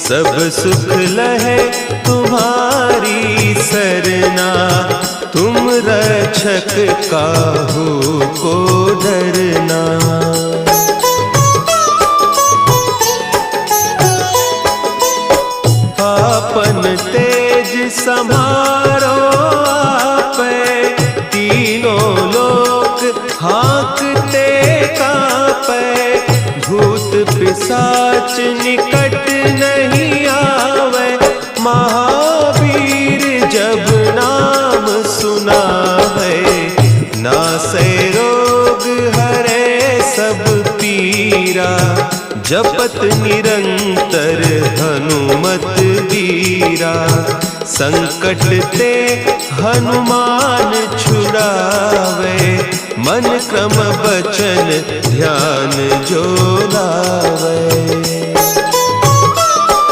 सब सुख लहे तुम्हारी सरना। तुम रक्षक काहू को डरना। आपन तेज समारो आपे, तीनों लोक हाँकते कापे। भूत पिशाच निकट नहीं आवे, महावीर जब नाम सुनावे। नासे रोग हरे सब पीरा, जपत निरंतर हनुमत वीरा। संकट ते हनुमान छुड़ावे, मन क्रम बचन ध्यान जो लावे।